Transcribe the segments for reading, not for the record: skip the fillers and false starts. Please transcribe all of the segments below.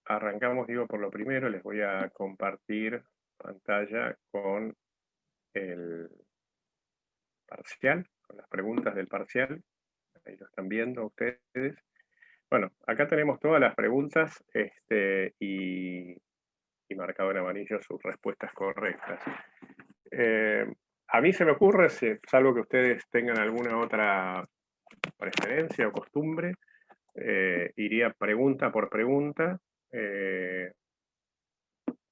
Arrancamos, digo, por lo primero, les voy a compartir pantalla con el parcial, con las preguntas del parcial. Ahí lo están viendo ustedes. Bueno, acá tenemos todas las preguntas y marcado en amarillo sus respuestas correctas. A mí se me ocurre, salvo que ustedes tengan alguna otra preferencia o costumbre, iría pregunta por pregunta,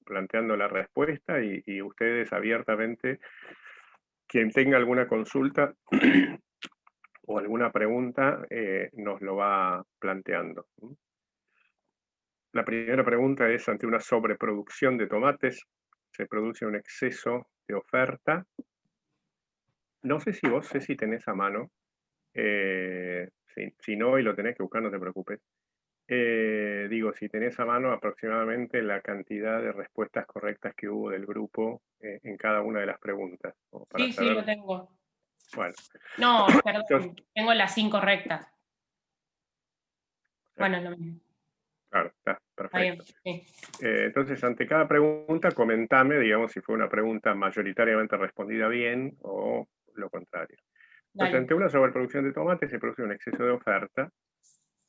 planteando la respuesta y ustedes abiertamente, quien tenga alguna consulta o alguna pregunta, nos lo va planteando. La primera pregunta es: ante una sobreproducción de tomates, se produce un exceso de oferta. No sé si vos, Ceci, tenés a mano, si no y lo tenés que buscar, no te preocupes. Digo, si tenés a mano aproximadamente la cantidad de respuestas correctas que hubo del grupo en cada una de las preguntas, como para Sí, sí, saber. lo tengo. Bueno, No, entonces, perdón, tengo las incorrectas. ah, Bueno, es lo mismo. claro, está Está bien, perfecto. sí. Entonces, ante cada pregunta, comentame, digamos, si fue una pregunta mayoritariamente respondida bien o lo contrario. Entonces, Dale. ante una sobreproducción de tomates se produce un exceso de oferta.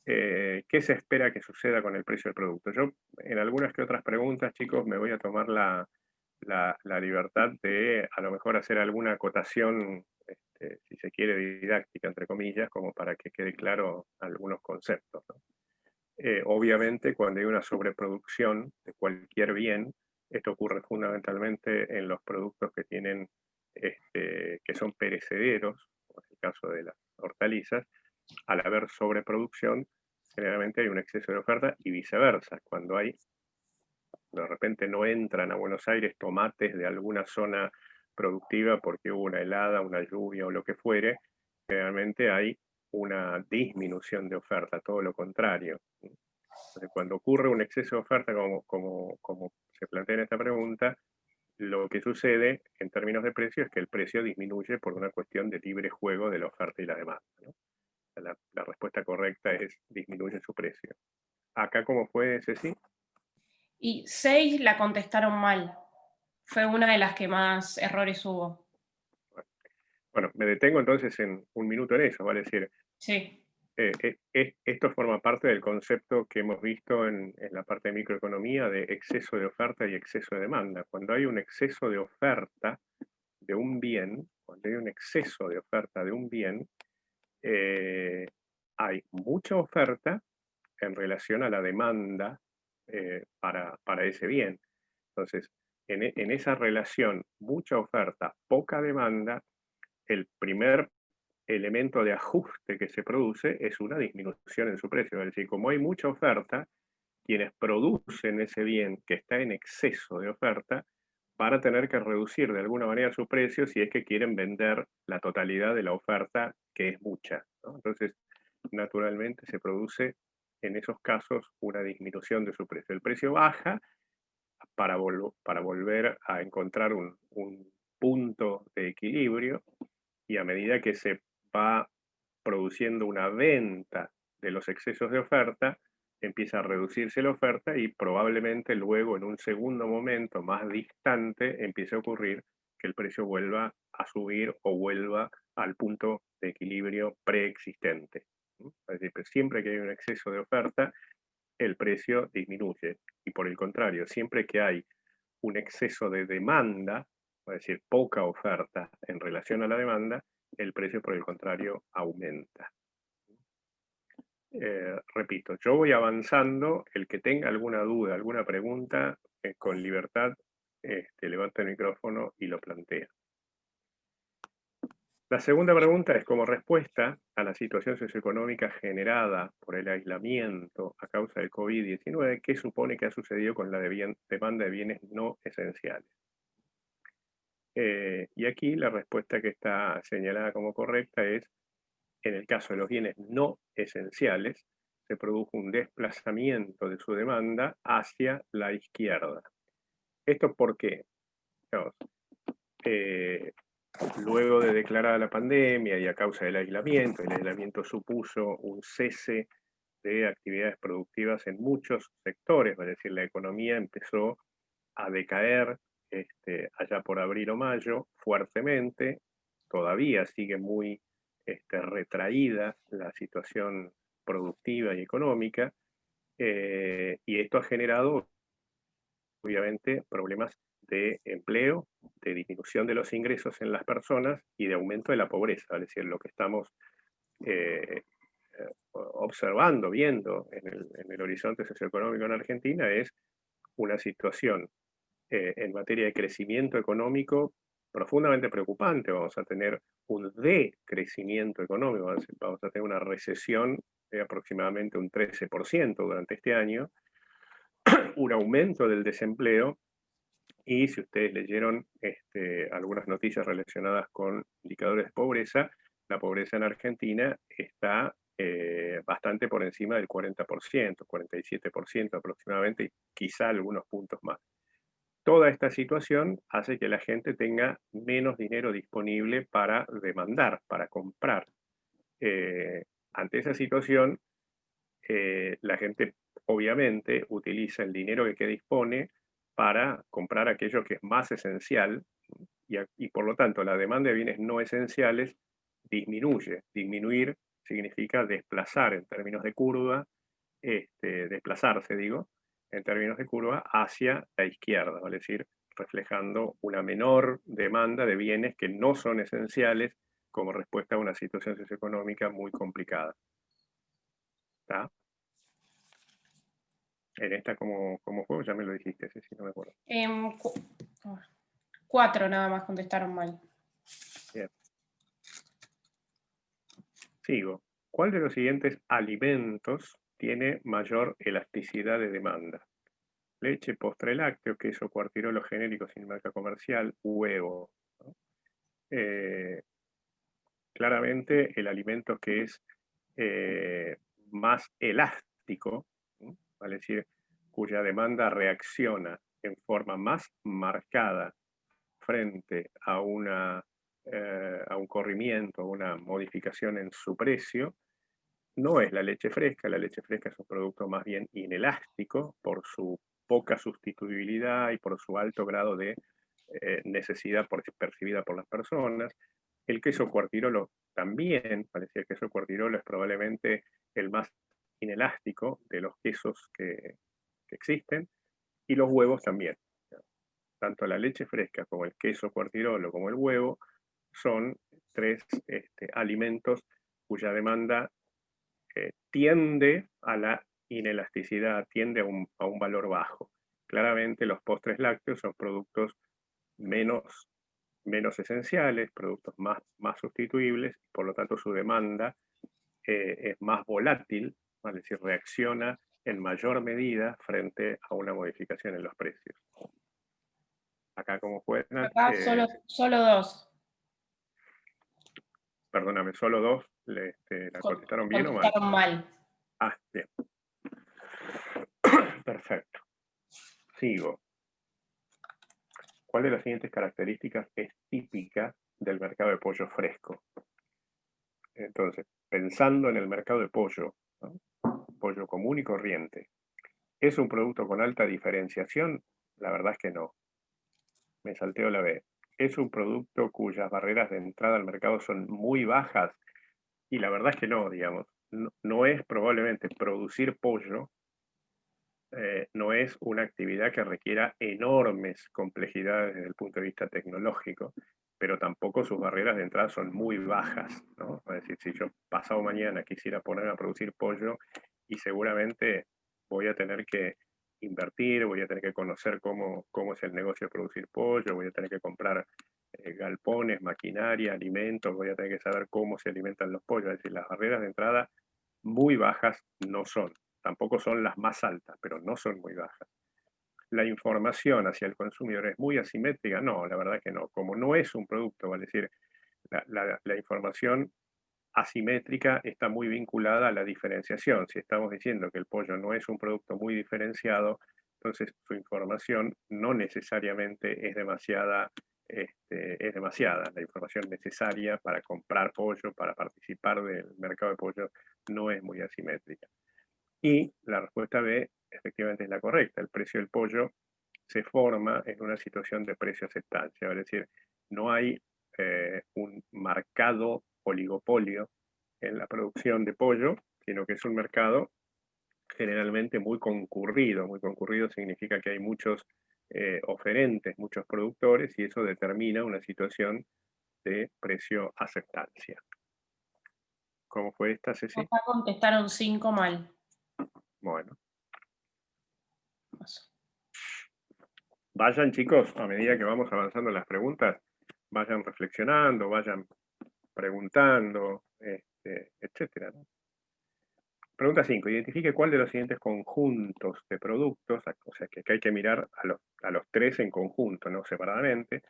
¿Qué se espera que suceda con el precio del producto? Yo, en algunas que otras preguntas, chicos, me voy a tomar la libertad de a lo mejor hacer alguna acotación, si se quiere, didáctica, entre comillas, como para que quede claro algunos conceptos, ¿no? Obviamente, cuando hay una sobreproducción de cualquier bien, esto ocurre fundamentalmente en los productos que tienen, que son perecederos, como es el caso de las hortalizas. Al haber sobreproducción, generalmente hay un exceso de oferta y viceversa. Cuando de repente no entran a Buenos Aires tomates de alguna zona productiva porque hubo una helada, una lluvia o lo que fuere, generalmente hay una disminución de oferta, todo lo contrario. Entonces, cuando ocurre un exceso de oferta, como se plantea en esta pregunta, lo que sucede en términos de precio es que el precio disminuye por una cuestión de libre juego de la oferta y la demanda, ¿no? La respuesta correcta es: disminuye su precio. Acá, ¿cómo fue, Ceci? Y 6 la contestaron mal. Fue una de las que más errores hubo. Bueno, me detengo entonces en un minuto en eso, vale decir, Sí, esto forma parte del concepto que hemos visto en la parte de microeconomía de exceso de oferta y exceso de demanda. Cuando hay un exceso de oferta de un bien, cuando hay un exceso de oferta de un bien, eh, hay mucha oferta en relación a la demanda para ese bien. Entonces, en esa relación, mucha oferta, poca demanda, el primer elemento de ajuste que se produce es una disminución en su precio. Es decir, como hay mucha oferta, quienes producen ese bien que está en exceso de oferta van a tener que reducir de alguna manera su precio si es que quieren vender la totalidad de la oferta, que es mucha, ¿no? Entonces, naturalmente se produce en esos casos una disminución de su precio. El precio baja para volver a encontrar un punto de equilibrio, y a medida que se va produciendo una venta de los excesos de oferta, empieza a reducirse la oferta y probablemente luego, en un segundo momento más distante, empiece a ocurrir que el precio vuelva a subir o vuelva al punto de equilibrio preexistente. Es decir, siempre que hay un exceso de oferta, el precio disminuye. Y por el contrario, siempre que hay un exceso de demanda, es decir, poca oferta en relación a la demanda, el precio por el contrario aumenta. Repito, yo voy avanzando. El que tenga alguna duda, alguna pregunta, con libertad, levanta el micrófono y lo plantea. La segunda pregunta es: como respuesta a la situación socioeconómica generada por el aislamiento a causa del COVID-19, ¿qué supone que ha sucedido con la demanda de bienes no esenciales? Y aquí la respuesta que está señalada como correcta es: en el caso de los bienes no esenciales, se produjo un desplazamiento de su demanda hacia la izquierda. ¿Esto por qué? Digamos, luego de declarada la pandemia y a causa del aislamiento, el aislamiento supuso un cese de actividades productivas en muchos sectores, es decir, la economía empezó a decaer allá por abril o mayo fuertemente, todavía sigue muy retraída la situación productiva y económica, y esto ha generado obviamente problemas de empleo, de disminución de los ingresos en las personas y de aumento de la pobreza, es decir, lo que estamos eh, observando, viendo en el horizonte socioeconómico en Argentina es una situación en materia de crecimiento económico profundamente preocupante. Vamos a tener un decrecimiento económico, vamos a tener una recesión de aproximadamente un 13% durante este año, un aumento del desempleo, y si ustedes leyeron algunas noticias relacionadas con indicadores de pobreza, la pobreza en Argentina está bastante por encima del 40%, 47% aproximadamente, y quizá algunos puntos más. Toda esta situación hace que la gente tenga menos dinero disponible para demandar, para comprar. Ante esa situación, la gente obviamente utiliza el dinero que dispone para comprar aquello que es más esencial, y por lo tanto la demanda de bienes no esenciales disminuye. Disminuir significa desplazar en términos de curva, desplazarse, digo, en términos de curva hacia la izquierda, es decir, reflejando una menor demanda de bienes que no son esenciales como respuesta a una situación socioeconómica muy complicada. ¿Está? En esta, como juego, ya me lo dijiste, sí, no me acuerdo. 4 nada más contestaron mal. Bien. Sigo. ¿Cuál de los siguientes alimentos tiene mayor elasticidad de demanda? Leche, postre lácteo, queso, cuartirolo genérico sin marca comercial, huevo, ¿no? Claramente el alimento que es más elástico, ¿no? Es decir, cuya demanda reacciona en forma más marcada frente a a un corrimiento, a una modificación en su precio, no es la leche fresca. La leche fresca es un producto más bien inelástico por su poca sustituibilidad y por su alto grado de necesidad percibida por las personas. El queso cuartirolo también, parecía que el queso cuartirolo es probablemente el más inelástico de los quesos que existen, y los huevos también. Tanto la leche fresca como el queso cuartirolo como el huevo son tres alimentos cuya demanda tiende a la inelasticidad, tiende a un valor bajo. Claramente los postres lácteos son productos menos esenciales, productos más sustituibles, y por lo tanto su demanda es más volátil, es decir, reacciona en mayor medida frente a una modificación en los precios. Acá como juegan, Acá solo 2. perdóname, solo 2 la contestaron bien o mal. Contestaron mal. Ah, bien. Perfecto. Sigo. ¿Cuál de las siguientes características es típica del mercado de pollo fresco? Entonces, pensando en el mercado de pollo, ¿no? Pollo común y corriente, ¿es un producto con alta diferenciación? La verdad es que no. Me salteo la B. ¿Es un producto cuyas barreras de entrada al mercado son muy bajas? Y la verdad es que no, digamos. No es probablemente producir pollo, no es una actividad que requiera enormes complejidades desde el punto de vista tecnológico, pero tampoco sus barreras de entrada son muy bajas, ¿no? Es decir, si yo pasado mañana quisiera poner a producir pollo, y seguramente voy a tener que invertir, voy a tener que conocer cómo es el negocio de producir pollo, voy a tener que comprar galpones, maquinaria, alimentos, voy a tener que saber cómo se alimentan los pollos. Es decir, las barreras de entrada muy bajas no son. Tampoco son las más altas, pero no son muy bajas. ¿La información hacia el consumidor es muy asimétrica? No, la verdad que no. Como no es un producto, es decir, la información asimétrica está muy vinculada a la diferenciación. Si estamos diciendo que el pollo no es un producto muy diferenciado, entonces su información no necesariamente es demasiada. Es demasiada. La información necesaria para comprar pollo, para participar del mercado de pollo, no es muy asimétrica. Y la respuesta B efectivamente es la correcta. El precio del pollo se forma en una situación de precio-aceptancia, es decir, no hay un marcado oligopolio en la producción de pollo, sino que es un mercado generalmente muy concurrido. Muy concurrido significa que hay muchos oferentes, muchos productores, y eso determina una situación de precio-aceptancia. ¿Cómo fue esta, Ceci? Acá contestaron 5 mal. Bueno. Vayan, chicos, a medida que vamos avanzando en las preguntas, vayan reflexionando, vayan preguntando, etcétera, ¿no? Pregunta 5. Identifique cuál de los siguientes conjuntos de productos, o sea que hay que mirar a los tres en conjunto, no separadamente,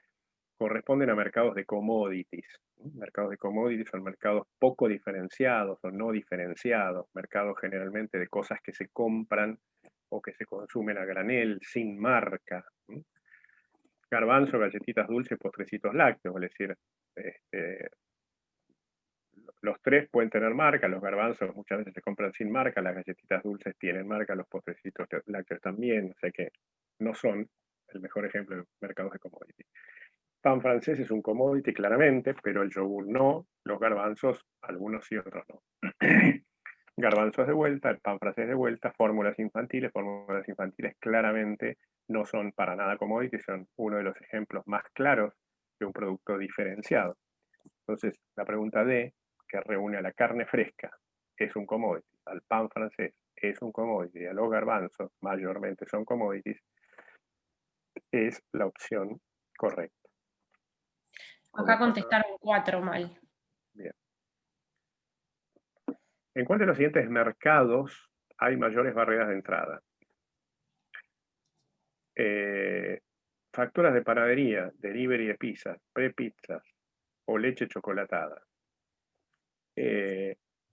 corresponden a mercados de commodities. Mercados de commodities son mercados poco diferenciados o no diferenciados, mercados generalmente de cosas que se compran o que se consumen a granel, sin marca. Garbanzo, galletitas dulces, postrecitos lácteos, es decir, los tres pueden tener marca, los garbanzos muchas veces se compran sin marca, las galletitas dulces tienen marca, los postrecitos lácteos también, o sea que no son el mejor ejemplo de mercados de commodity. Pan francés es un commodity claramente, pero el yogur no, los garbanzos, algunos sí, otros no. Garbanzos de vuelta, el pan francés de vuelta, fórmulas infantiles claramente no son para nada commodity, son uno de los ejemplos más claros de un producto diferenciado. Entonces, la pregunta D, que reúne a la carne fresca, es un commodity, al pan francés es un commodity, a los garbanzos mayormente son commodities, es la opción correcta. Acá contestaron 4 mal. Bien. ¿En cuál de los siguientes mercados hay mayores barreras de entrada? Facturas de panadería, delivery de pizzas, pre-pizzas o leche chocolatada.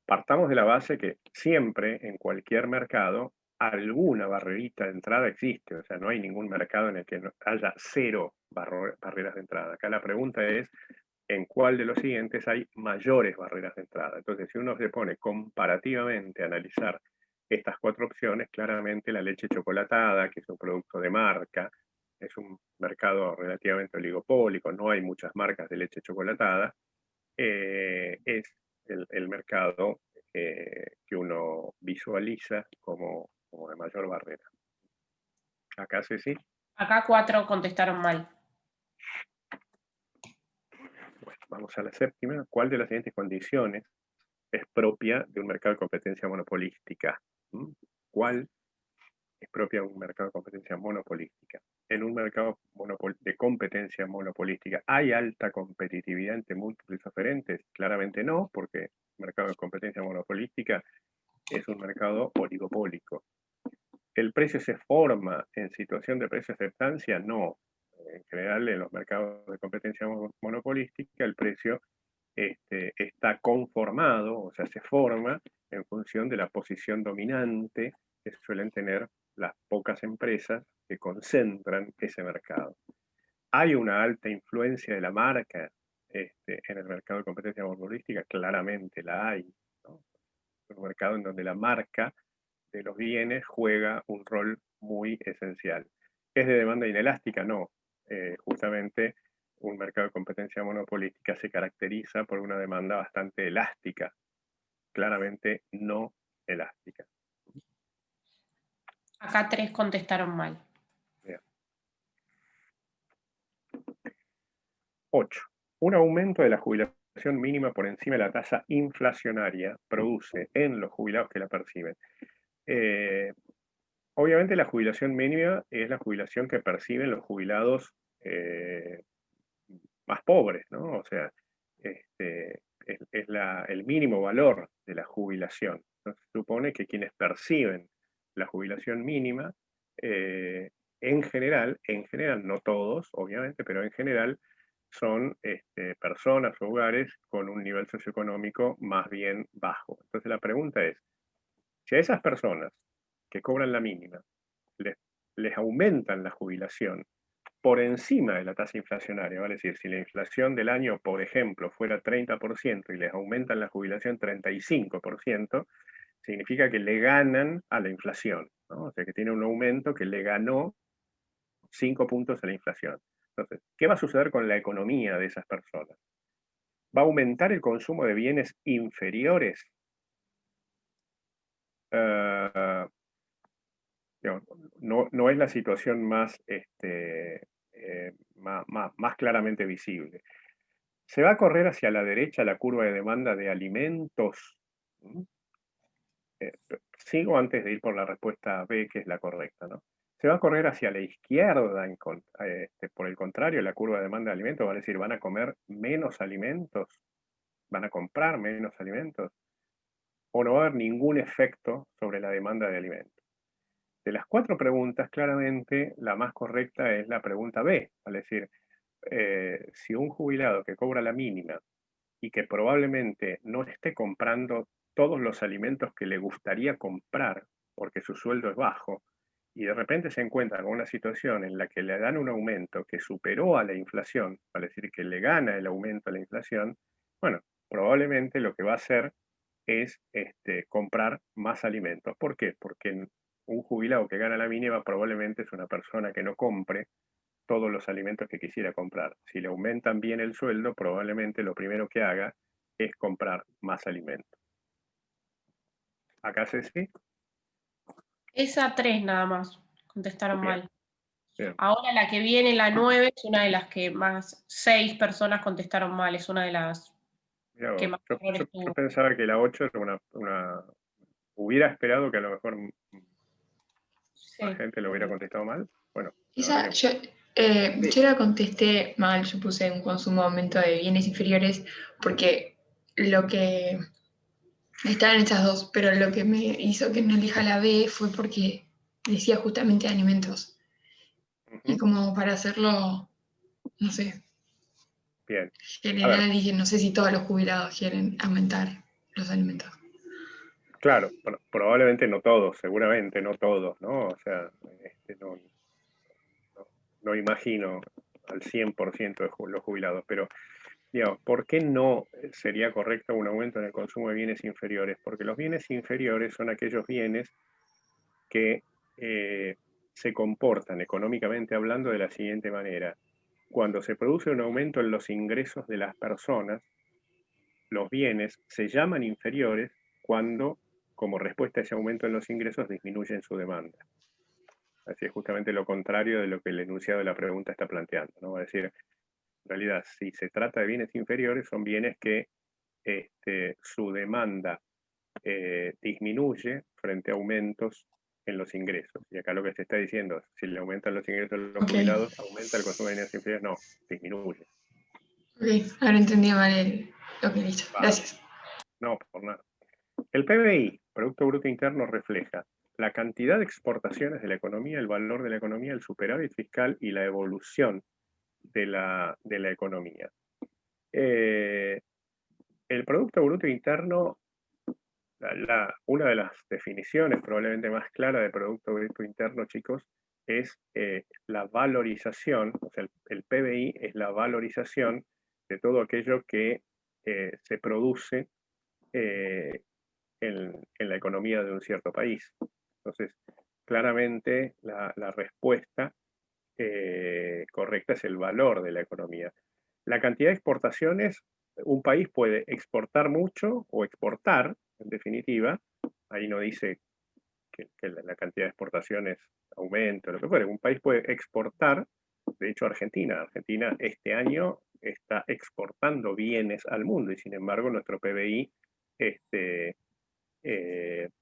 Partamos de la base que siempre en cualquier mercado alguna barrerita de entrada existe, o sea, no hay ningún mercado en el que haya 0 barreras de entrada. Acá la pregunta es, ¿en cuál de los siguientes hay mayores barreras de entrada? Entonces, si uno se pone comparativamente a analizar estas 4 opciones, claramente la leche chocolatada, que es un producto de marca, es un mercado relativamente oligopólico, no hay muchas marcas de leche chocolatada, es el mercado que uno visualiza como de mayor barrera. Acá, Ceci. Acá 4 contestaron mal. Bueno, vamos a la séptima. ¿Cuál de las siguientes condiciones es propia de un mercado de competencia monopolística? ¿Cuál es propia de un mercado de competencia monopolística? En un mercado de competencia monopolística, ¿hay alta competitividad entre múltiples oferentes? Claramente no, porque el mercado de competencia monopolística es un mercado oligopólico. ¿El precio se forma en situación de precio-aceptancia? No. En general, en los mercados de competencia monopolística, el precio está conformado, o sea, se forma en función de la posición dominante que suelen tener las pocas empresas que concentran ese mercado. ¿Hay una alta influencia de la marca en el mercado de competencia monopolística? Claramente la hay, ¿no? Es un mercado en donde la marca de los bienes juega un rol muy esencial. ¿Es de demanda inelástica? No. Justamente un mercado de competencia monopolística se caracteriza por una demanda bastante elástica, claramente no elástica. Acá 3 contestaron mal. Bien. 8. Un aumento de la jubilación mínima por encima de la tasa inflacionaria produce en los jubilados que la perciben. Obviamente la jubilación mínima es la jubilación que perciben los jubilados más pobres, ¿no? O sea, es el mínimo valor de la jubilación. Entonces, se supone que quienes perciben la jubilación mínima, en general, no todos, obviamente, pero en general, son personas o hogares con un nivel socioeconómico más bien bajo. Entonces la pregunta es, si a esas personas que cobran la mínima les aumentan la jubilación por encima de la tasa inflacionaria, ¿vale? Es decir, si la inflación del año, por ejemplo, fuera 30% y les aumentan la jubilación 35%, significa que le ganan a la inflación, ¿no? O sea, que tiene un aumento que le ganó 5 puntos a la inflación. Entonces, ¿qué va a suceder con la economía de esas personas? ¿Va a aumentar el consumo de bienes inferiores? Uh, no es la situación más, más claramente visible. ¿Se va a correr hacia la derecha la curva de demanda de alimentos? Sigo antes de ir por la respuesta B, que es la correcta, ¿no? ¿Se va a correr hacia la izquierda? Por el contrario, la curva de demanda de alimentos va a decir, ¿van a comer menos alimentos? ¿Van a comprar menos alimentos? ¿O no va a haber ningún efecto sobre la demanda de alimentos? De las 4 preguntas, claramente la más correcta es la pregunta B, es decir, si un jubilado que cobra la mínima y que probablemente no esté comprando todos los alimentos que le gustaría comprar porque su sueldo es bajo, y de repente se encuentra con una situación en la que le dan un aumento que superó a la inflación, es decir, que le gana el aumento a la inflación, bueno, probablemente lo que va a hacer es comprar más alimentos. ¿Por qué? Porque un jubilado que gana la mínima probablemente es una persona que no compre todos los alimentos que quisiera comprar. Si le aumentan bien el sueldo, probablemente lo primero que haga es comprar más alimentos. ¿Acá Ceci? Esa 3 nada más contestaron Bien, mal. bien. Ahora la que viene, la 9, es una de las que más, 6 personas contestaron mal, es una de las Mirá que vos. más Yo, errores yo- yo tuvo. pensaba que la 8 era Hubiera esperado que a lo mejor más Sí. gente lo hubiera contestado mal. Bueno, la verdad Esa, que... yo la contesté mal, yo puse un consumo aumento de bienes inferiores porque lo que estaban estas dos, pero lo que me hizo que no elija la B fue porque decía justamente alimentos. Y Ujú. como para hacerlo, no sé, Bien. A ver, general, dije, no sé si todos los jubilados quieren aumentar los alimentos. claro, probablemente no todos, seguramente no todos, ¿no? O sea, no imagino al 100% de los jubilados, pero digamos, ¿por qué no sería correcto un aumento en el consumo de bienes inferiores? Porque los bienes inferiores son aquellos bienes que se comportan económicamente hablando de la siguiente manera. Cuando se produce un aumento en los ingresos de las personas, los bienes se llaman inferiores cuando, como respuesta a ese aumento en los ingresos, disminuyen su demanda. Así es justamente lo contrario de lo que el enunciado de la pregunta está planteando, ¿no? Es decir, en realidad, si se trata de bienes inferiores, son bienes que su demanda disminuye frente a aumentos en los ingresos. Y acá lo que se está diciendo, si le aumentan los ingresos a los Ok, jubilados, ¿aumenta el consumo de bienes inferiores? No, disminuye. ok, ahora entendí mal lo que he dicho. Va, Gracias. no, por nada. El PBI, Producto Bruto Interno, refleja la cantidad de exportaciones de la economía, el valor de la economía, el superávit fiscal y la evolución de la economía. El Producto Bruto Interno, una de las definiciones probablemente más claras de Producto Bruto Interno, chicos, es la valorización, o sea, el PBI es la valorización de todo aquello que se produce en la economía de un cierto país. Entonces, claramente la respuesta correcta es el valor de la economía. La cantidad de exportaciones, un país puede exportar mucho o exportar, en definitiva, ahí no dice que la cantidad de exportaciones aumenta, lo que fuera. Un país puede exportar, de hecho Argentina este año está exportando bienes al mundo y sin embargo nuestro PBI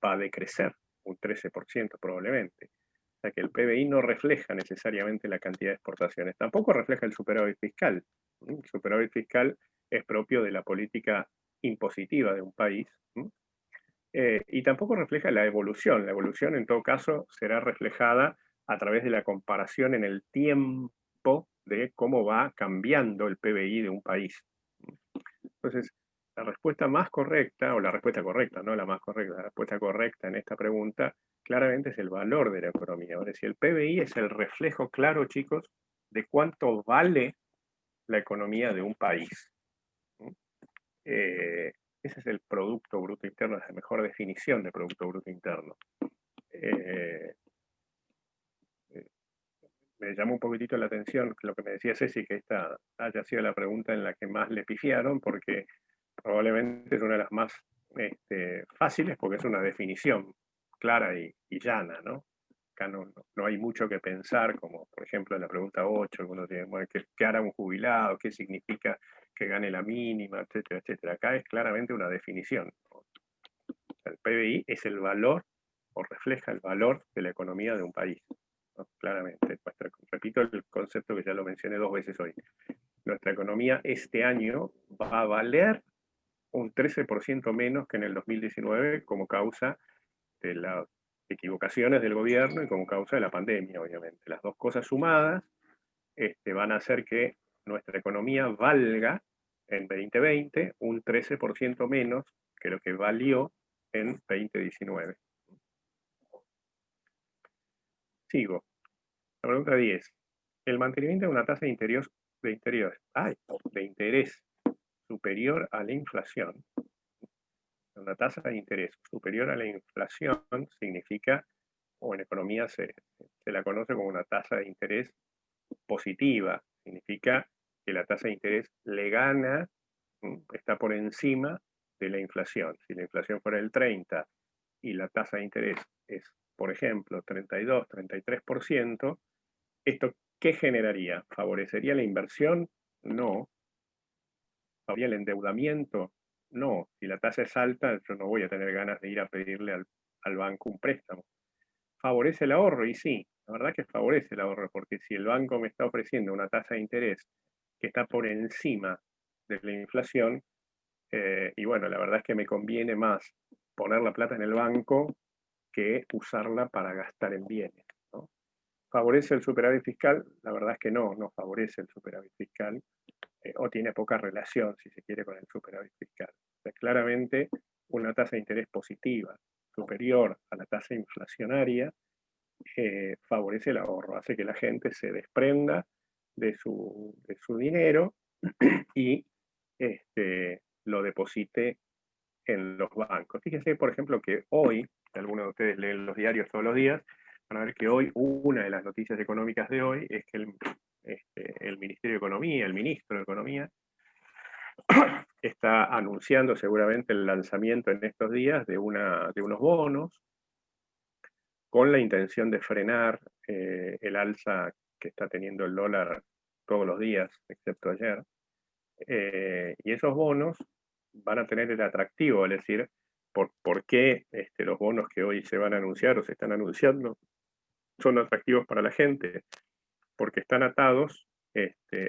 va a decrecer un 13% probablemente. O sea que el PBI no refleja necesariamente la cantidad de exportaciones, tampoco refleja el superávit fiscal. El superávit fiscal es propio de la política impositiva de un país, y tampoco refleja la evolución. La evolución en todo caso será reflejada a través de la comparación en el tiempo de cómo va cambiando el PBI de un país. Entonces, la respuesta más correcta, o la respuesta correcta, no la más correcta, la respuesta correcta en esta pregunta, claramente es el valor de la economía. Es decir, el PBI es el reflejo claro, chicos, de cuánto vale la economía de un país. Ese es el Producto Bruto Interno, es la mejor definición de Producto Bruto Interno. Me llamó un poquitito la atención lo que me decía Ceci, que esta haya sido la pregunta en la que más le pifiaron, porque probablemente es una de las más fáciles, porque es una definición clara y llana, ¿no? Acá no hay mucho que pensar, como por ejemplo en la pregunta 8, uno tiene, bueno, ¿qué hará un jubilado? ¿Qué significa que gane la mínima? Etcétera, etcétera. Acá es claramente una definición. El PBI es el valor, o refleja el valor de la economía de un país, ¿no? Claramente. Repito el concepto que ya lo mencioné 2 veces hoy. Nuestra economía este año va a valer un 13% menos que en el 2019 como causa de las equivocaciones del gobierno y como causa de la pandemia, obviamente. Las dos cosas sumadas van a hacer que nuestra economía valga en 2020 un 13% menos que lo que valió en 2019. Sigo. La pregunta 10. El mantenimiento de una tasa de interés superior a la inflación. Una tasa de interés superior a la inflación significa, o en economía se la conoce como una tasa de interés positiva. Significa que la tasa de interés le gana, está por encima de la inflación. Si la inflación fuera el 30 y la tasa de interés es, por ejemplo, 32, 33%, ¿esto qué generaría? ¿Favorecería la inversión? No. ¿Favorecería el endeudamiento? No. Si la tasa es alta, yo no voy a tener ganas de ir a pedirle al banco un préstamo. ¿Favorece el ahorro? Y sí, la verdad que favorece el ahorro, porque si el banco me está ofreciendo una tasa de interés que está por encima de la inflación, y bueno, la verdad es que me conviene más poner la plata en el banco que usarla para gastar en bienes, ¿no? ¿Favorece el superávit fiscal? La verdad es que no favorece el superávit fiscal, o tiene poca relación, si se quiere, con el superávit fiscal. O sea, claramente una tasa de interés positiva, superior a la tasa inflacionaria, favorece el ahorro, hace que la gente se desprenda de su dinero y lo deposite en los bancos. Fíjense, por ejemplo, que hoy, si alguno de ustedes leen los diarios todos los días, van a ver que hoy una de las noticias económicas de hoy es que el Ministerio de Economía, el ministro de Economía, está anunciando seguramente el lanzamiento en estos días de unos bonos con la intención de frenar el alza que está teniendo el dólar todos los días, excepto ayer. Y esos bonos van a tener el atractivo, es decir, por qué los bonos que hoy se van a anunciar o se están anunciando son atractivos para la gente, porque están atados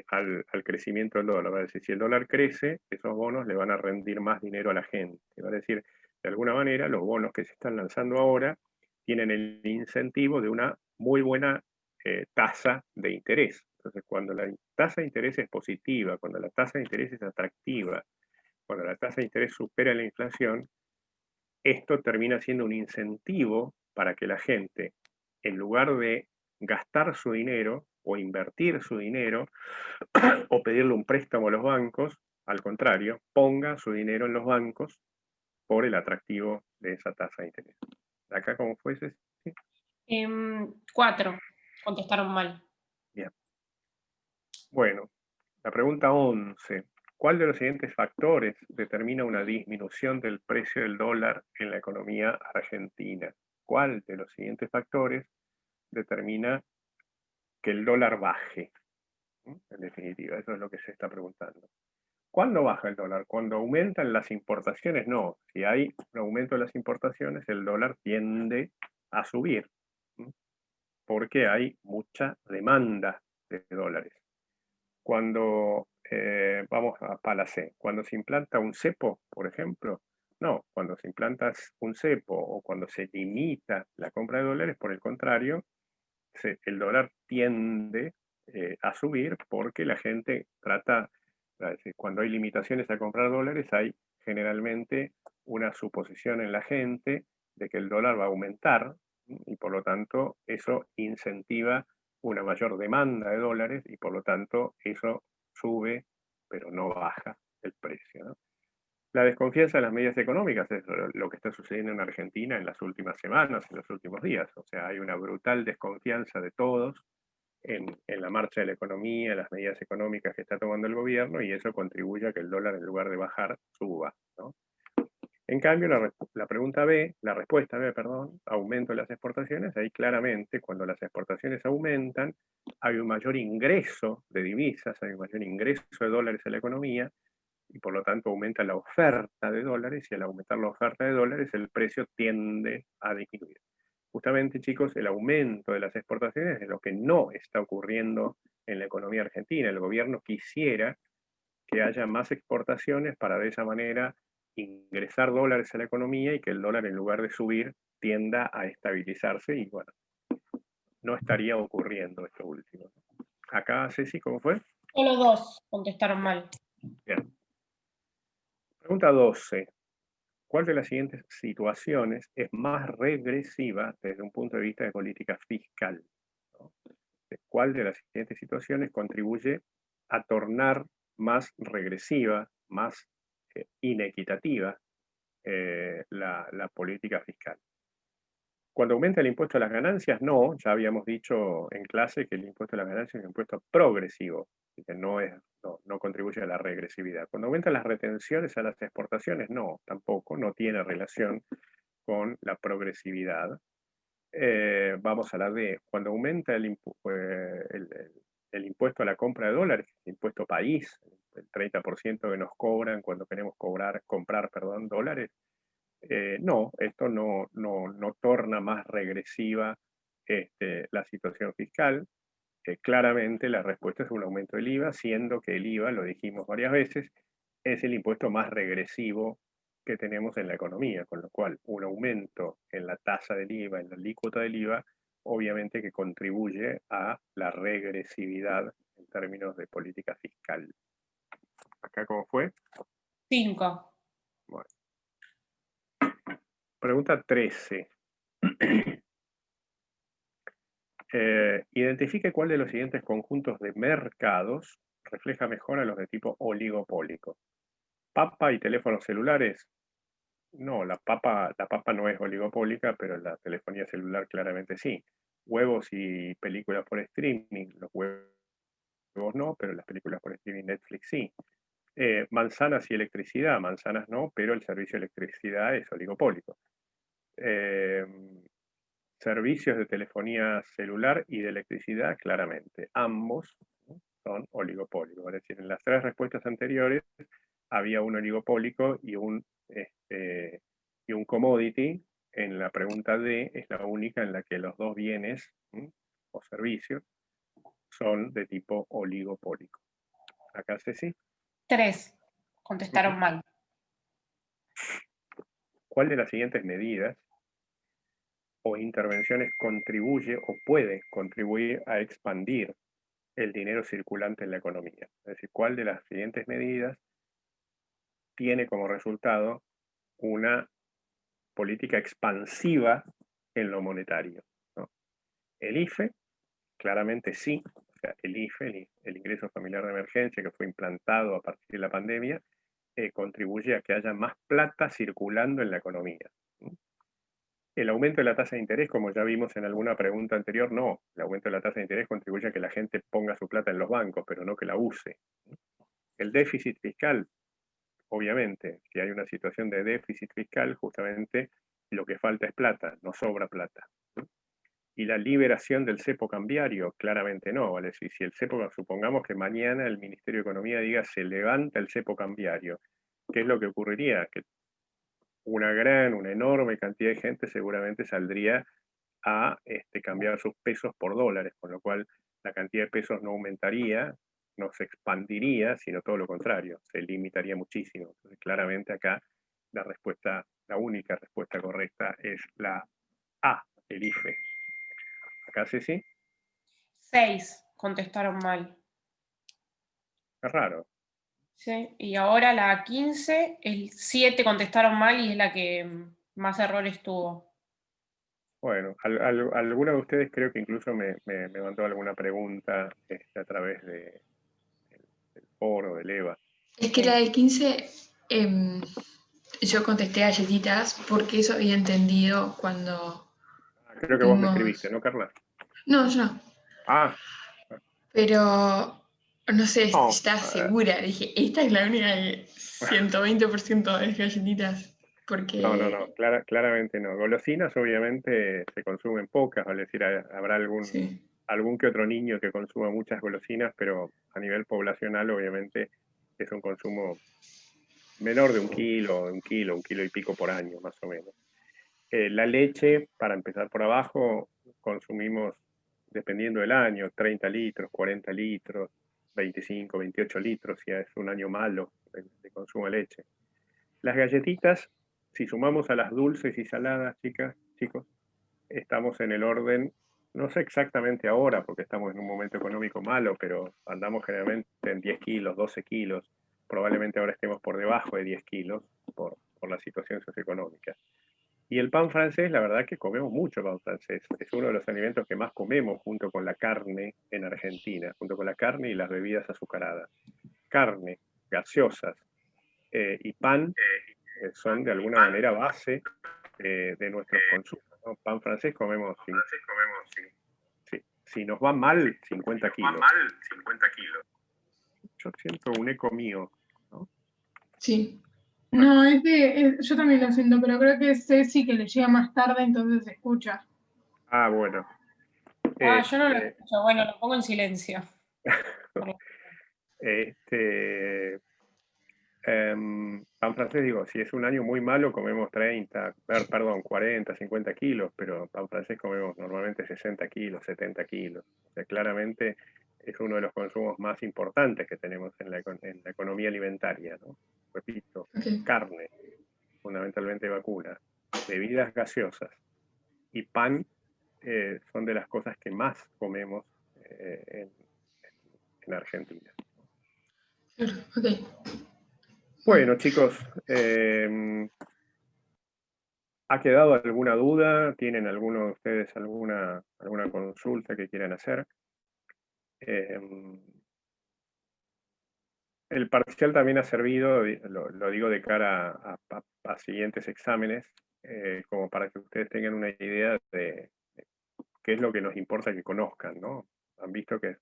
al crecimiento del dólar. Es decir, si el dólar crece, esos bonos le van a rendir más dinero a la gente. Es decir, de alguna manera, los bonos que se están lanzando ahora tienen el incentivo de una muy buena tasa de interés. Entonces, cuando la tasa de interés es positiva, cuando la tasa de interés es atractiva, cuando la tasa de interés supera la inflación, esto termina siendo un incentivo para que la gente, en lugar de gastar su dinero o invertir su dinero o pedirle un préstamo a los bancos, al contrario, ponga su dinero en los bancos por el atractivo de esa tasa de interés. ¿Acá cómo fuese? ¿Sí? 4 contestaron mal. Bien. Bueno, la pregunta 11. ¿Cuál de los siguientes factores determina una disminución del precio del dólar en la economía argentina? ¿Cuál de los siguientes factores determina que el dólar baje? En definitiva, eso es lo que se está preguntando. ¿Cuándo baja el dólar? Cuando aumentan las importaciones, no. Si hay un aumento de las importaciones, el dólar tiende a subir, porque hay mucha demanda de dólares. Cuando vamos a pala C, cuando se implanta un cepo, por ejemplo, no, cuando se implanta un cepo o cuando se limita la compra de dólares, por el contrario, el dólar tiende a subir porque la gente trata, cuando hay limitaciones a comprar dólares, hay generalmente una suposición en la gente de que el dólar va a aumentar y por lo tanto eso incentiva una mayor demanda de dólares y por lo tanto eso sube, pero no baja el precio, ¿no? La desconfianza de las medidas económicas es lo que está sucediendo en Argentina en las últimas semanas, en los últimos días. O sea, hay una brutal desconfianza de todos en la marcha de la economía, las medidas económicas que está tomando el gobierno, y eso contribuye a que el dólar, en lugar de bajar, suba, ¿no? En cambio, la pregunta B, la respuesta B, perdón, aumento de las exportaciones, ahí claramente cuando las exportaciones aumentan, hay un mayor ingreso de divisas, hay un mayor ingreso de dólares a la economía, y por lo tanto aumenta la oferta de dólares, y al aumentar la oferta de dólares el precio tiende a disminuir. Justamente, chicos, el aumento de las exportaciones es lo que no está ocurriendo en la economía argentina. El gobierno quisiera que haya más exportaciones para de esa manera ingresar dólares a la economía y que el dólar, en lugar de subir, tienda a estabilizarse, y bueno, no estaría ocurriendo esto último. Acá, Ceci, ¿cómo fue? Solo 2 contestaron mal. Bien. Pregunta 12. ¿Cuál de las siguientes situaciones es más regresiva desde un punto de vista de política fiscal? ¿No? ¿Cuál de las siguientes situaciones contribuye a tornar más regresiva, más inequitativa la política fiscal? Cuando aumenta el impuesto a las ganancias, no, ya habíamos dicho en clase que el impuesto a las ganancias es un impuesto progresivo, así que no contribuye a la regresividad. Cuando aumentan las retenciones a las exportaciones, no, tampoco, no tiene relación con la progresividad. Vamos a la D. Cuando aumenta el impuesto a la compra de dólares, el impuesto país, el 30% que nos cobran cuando queremos comprar dólares, no, esto no torna más regresiva la situación fiscal. Claramente la respuesta es un aumento del IVA, siendo que el IVA, lo dijimos varias veces, es el impuesto más regresivo que tenemos en la economía, con lo cual un aumento en la tasa del IVA, en la alícuota del IVA, obviamente que contribuye a la regresividad en términos de política fiscal. ¿Acá cómo fue? 5. Bueno. Pregunta 13. Identifique cuál de los siguientes conjuntos de mercados refleja mejor a los de tipo oligopólico. ¿Papa y teléfonos celulares? No, la papa no es oligopólica, pero la telefonía celular claramente sí. Huevos y películas por streaming, los huevos no, pero las películas por streaming Netflix sí. Manzanas y electricidad, manzanas no, pero el servicio de electricidad es oligopólico. Servicios de telefonía celular y de electricidad, claramente. Ambos, ¿no?, son oligopólicos. Es decir, en las tres respuestas anteriores había un oligopólico y un commodity. En la pregunta D es la única en la que los dos bienes, ¿sí?, o servicios son de tipo oligopólico. Acá, Ceci. 3 contestaron mal. ¿Cuál de las siguientes medidas o intervenciones contribuye o puede contribuir a expandir el dinero circulante en la economía? Es decir, ¿cuál de las siguientes medidas tiene como resultado una política expansiva en lo monetario, ¿no? El IFE, claramente sí. O sea, el IFE, el ingreso familiar de emergencia, que fue implantado a partir de la pandemia, contribuye a que haya más plata circulando en la economía. El aumento de la tasa de interés, como ya vimos en alguna pregunta anterior, no. El aumento de la tasa de interés contribuye a que la gente ponga su plata en los bancos, pero no que la use. El déficit fiscal, obviamente, si hay una situación de déficit fiscal, justamente lo que falta es plata, no sobra plata. Y la liberación del cepo cambiario, claramente no. ¿Vale? Si el cepo, supongamos que mañana el Ministerio de Economía diga se levanta el cepo cambiario, ¿qué es lo que ocurriría? Que una enorme cantidad de gente seguramente saldría a cambiar sus pesos por dólares, con lo cual la cantidad de pesos no aumentaría, no se expandiría, sino todo lo contrario, se limitaría muchísimo. Entonces, claramente acá la única respuesta correcta es la A, el IFE. Acá, Ceci. 6 contestaron mal. Es raro. Sí, y ahora la 15, el 7 contestaron mal y es la que más errores tuvo. Bueno, alguno de ustedes creo que incluso me mandó alguna pregunta a través del foro, del EVA. Es que la del 15 yo contesté galletitas porque eso había entendido cuando Creo que vos me vimos... escribiste, ¿no, Carla? No, yo no. Ah, Pero, no sé, no. estaba segura. Dije, esta es la única que 120% es galletitas. Porque... No, claramente no. Golosinas obviamente se consumen pocas, es decir, habrá Sí. algún que otro niño que consuma muchas golosinas, pero a nivel poblacional obviamente es un consumo menor de un kilo y pico por año, más o menos. La leche, para empezar por abajo, consumimos, dependiendo del año, 30 litros, 40 litros, 25, 28 litros, si es un año malo de consumo de leche. Las galletitas, si sumamos a las dulces y saladas, chicos, estamos en el orden, no sé exactamente ahora, porque estamos en un momento económico malo, pero andamos generalmente en 10 kilos, 12 kilos, probablemente ahora estemos por debajo de 10 kilos por la situación socioeconómica. Y el pan francés, la verdad que comemos mucho pan francés. Es uno de los alimentos que más comemos junto con la carne en Argentina, junto con la carne y las bebidas azucaradas. Carne, gaseosas y pan son de alguna manera base de nuestros consumos, ¿no? Pan francés comemos, si nos va mal, 50 kilos. Yo siento un eco mío, ¿no? Sí. No, yo también lo siento, pero creo que es Ceci que le llega más tarde, entonces se escucha. Ah, bueno. Yo no lo escucho. Bueno, lo pongo en silencio. Pan francés, digo, si es un año muy malo, comemos 40, 50 kilos, pero pan francés comemos normalmente 60 kilos, 70 kilos. O sea, claramente es uno de los consumos más importantes que tenemos en la economía alimentaria, ¿no? Repito, Okay. carne, fundamentalmente vacuna, bebidas gaseosas y pan son de las cosas que más comemos en Argentina. Okay. Bueno, chicos, ¿ha quedado alguna duda? ¿Tienen alguno de ustedes alguna consulta que quieran hacer? El parcial también ha servido, lo digo de cara a siguientes exámenes, como para que ustedes tengan una idea de qué es lo que nos importa que conozcan, ¿no? Han visto que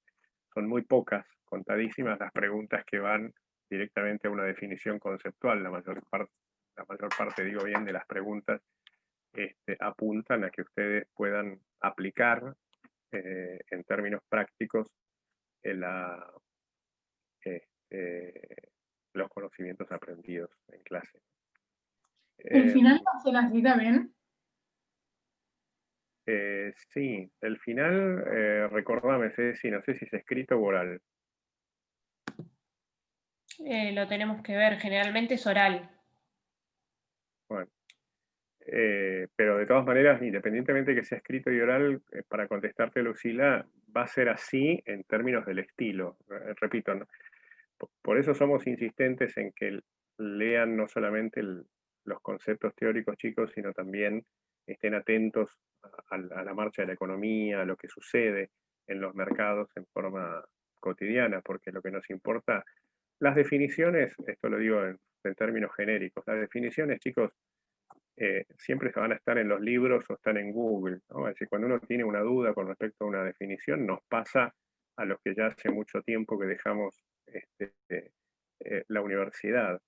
son muy pocas, contadísimas las preguntas que van directamente a una definición conceptual. La mayor parte, digo bien, de las preguntas apuntan a que ustedes puedan aplicar en términos prácticos los conocimientos aprendidos en clase. ¿El final va a ser así también? Sí, el final, recordame, Ceci, no sé si es escrito o oral. Lo tenemos que ver, generalmente es oral. Bueno, pero de todas maneras, independientemente que sea escrito y oral, para contestarte, Lucila, va a ser así en términos del estilo. Repito, ¿no? Por eso somos insistentes en que lean no solamente los conceptos teóricos, chicos, sino también estén atentos a la marcha de la economía, a lo que sucede en los mercados en forma cotidiana, porque lo que nos importa, las definiciones, esto lo digo en términos genéricos, las definiciones, chicos, siempre van a estar en los libros o están en Google, ¿no? Es decir, cuando uno tiene una duda con respecto a una definición, nos pasa a los que ya hace mucho tiempo que dejamos la universidad.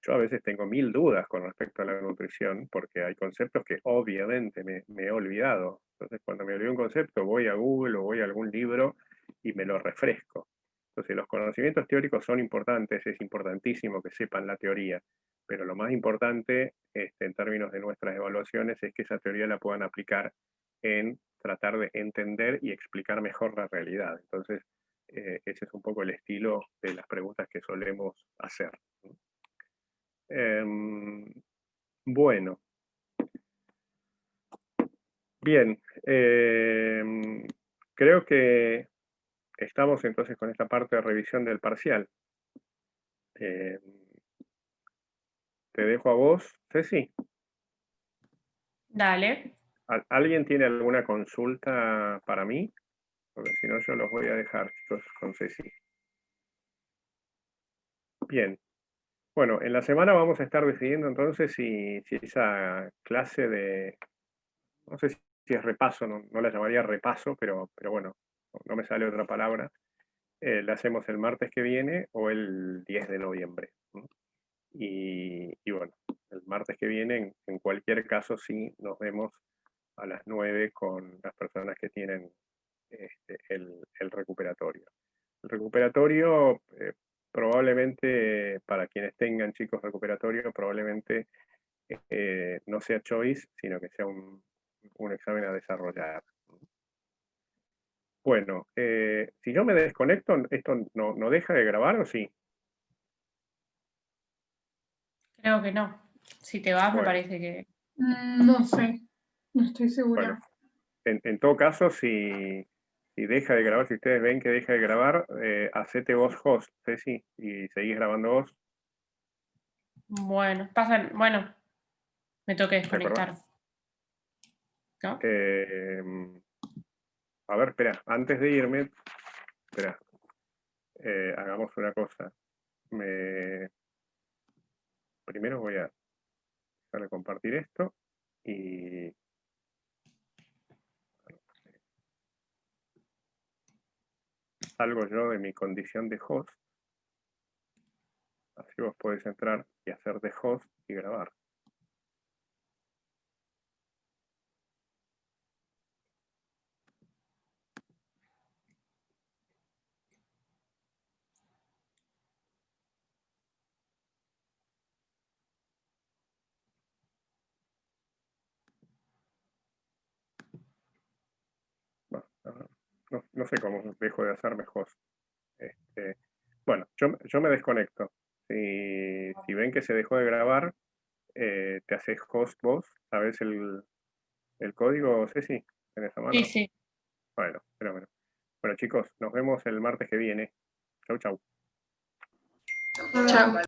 Yo a veces tengo 1000 dudas con respecto a la nutrición porque hay conceptos que obviamente me he olvidado. Entonces, cuando me olvido un concepto, voy a Google o voy a algún libro y me lo refresco. Entonces, los conocimientos teóricos son importantes, es importantísimo que sepan la teoría, pero lo más importante en términos de nuestras evaluaciones es que esa teoría la puedan aplicar en tratar de entender y explicar mejor la realidad. Entonces, ese es un poco el estilo de las preguntas que solemos hacer. Bueno. Bien. Creo que estamos entonces con esta parte de revisión del parcial. Te dejo a vos, Ceci. Dale. ¿Alguien tiene alguna consulta para mí? Porque si no, yo los voy a dejar, chicos, con Ceci. Bien. Bueno, en la semana vamos a estar decidiendo entonces si esa clase de, no sé si es repaso, no la llamaría repaso, pero bueno, no me sale otra palabra, la hacemos el martes que viene o el 10 de noviembre. ¿No? Y bueno, el martes que viene, en cualquier caso, sí, nos vemos a las 9 con las personas que tienen el recuperatorio. El recuperatorio, probablemente, para quienes tengan chicos recuperatorio, probablemente no sea choice, sino que sea un examen a desarrollar. Bueno, si yo me desconecto, ¿esto no deja de grabar o sí? Creo que no. Si te vas, me Bueno, parece que... No sé, no estoy segura. bueno, en todo caso, si deja de grabar, si ustedes ven que deja de grabar, hacete vos host, Ceci, y seguís grabando vos. Bueno, bueno, me toca ¿Te acordás? desconectar. ¿No? A ver, espera, antes de irme, espera, hagamos una cosa. Primero voy a dejar de compartir esto y salgo yo de mi condición de host. Así vos podés entrar y hacer de host y grabar. Bueno, no sé cómo dejo de hacerme host. Bueno, yo me desconecto. Si ven que se dejó de grabar, te haces host vos. ¿Sabés el código, Ceci? ¿Tenés a mano? Sí, sí. Bueno, fenómeno. Bueno, chicos, nos vemos el martes que viene. Chau, chau. Chao.